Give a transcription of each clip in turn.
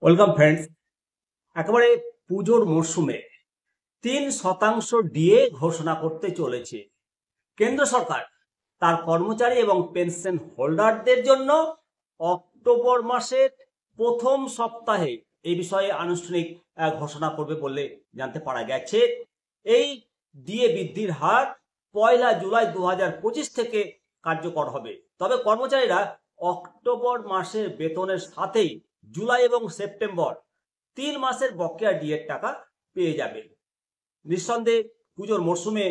Welcome friends. একেবারে পুজোর মরশুমে 3% ডিএ ঘোষণা করতে চলেছে কেন্দ্র সরকার তার কর্মচারী এবং পেনশন হোল্ডারদের জন্য। অক্টোবর মাসের প্রথম সপ্তাহে এই বিষয়ে আনুষ্ঠানিক ঘোষণা করবে বলে জানতে পারা গেছে। এই ডিএ বৃদ্ধির হার 1 জুলাই 2025 থেকে কার্যকর হবে। তবে কর্মচারীরা অক্টোবর মাসের বেতনের সাথেই জুলাই এবং সেপ্টেম্বর 3 মাসের বকেয়া ডিএর টাকা পেয়ে যাবে। নিঃসন্দেহে পুজোর মরশুমে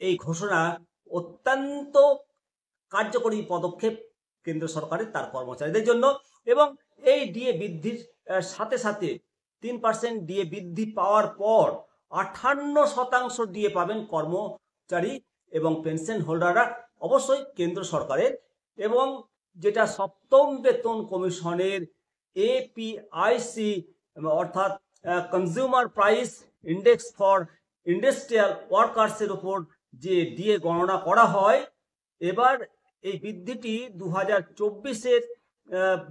এই ঘোষণা অত্যন্ত কার্যকরী পদক্ষেপ কেন্দ্র সরকারের তার কর্মচারীদের জন্য। এবং এই ডিএ বৃদ্ধির সাথে সাথে 3% ডিএ বৃদ্ধি পাওয়ার পর 58% ডিএ পাবেন কর্মচারী এবং পেনশন হোল্ডাররা, অবশ্যই কেন্দ্র সরকারের। এবং যেটা সপ্তম বেতন কমিশনের এপিআইসি অর্থাৎ consumer price index for industrial ওয়ার্কার্সের উপর যে ডিএ গণনা করা হয়, এবার এই বৃদ্ধিটি 2024-এর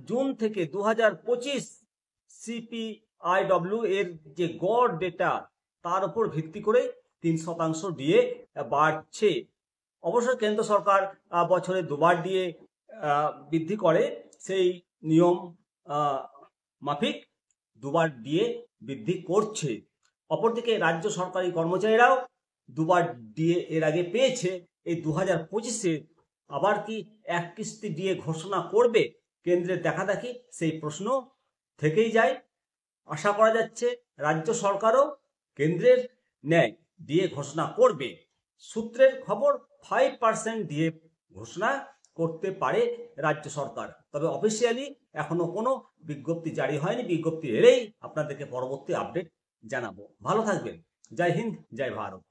জুন থেকে 2025 সিপিআইডব্লিউ এর যে গড় ডেটা তার উপর ভিত্তি করে 3% ডিএ বাড়ছে। অবশ্যই কেন্দ্র সরকার বছরে দুবার ডিএ বৃদ্ধি করে, সেই নিয়ম মাফিক দুবার ডিএ বৃদ্ধি করছে। অপরদিকে রাজ্য সরকারি কর্মচারীরাও দুবার ডিএ এর আগে পেয়েছে। এই 2025-এ আবার কি এক কিস্তি ডিএ ঘোষণা করবে কেন্দ্রের দেখাদেখি, সেই প্রশ্ন থেকেই যায়। আশা করা যাচ্ছে রাজ্য সরকারও কেন্দ্রের ন্যায় ডিএ ঘোষণা করবে। সূত্রের খবর 5% ডিএ ঘোষণা করতে পারে রাজ্য সরকার, তবে অফিসিয়ালি এখনো কোনো বিজ্ঞপ্তি জারি হয়নি। বিজ্ঞপ্তি এলেই আপনাদেরকে পরবর্তী আপডেট জানাবো। ভালো থাকবেন। জয় হিন্দ, জয় ভারত।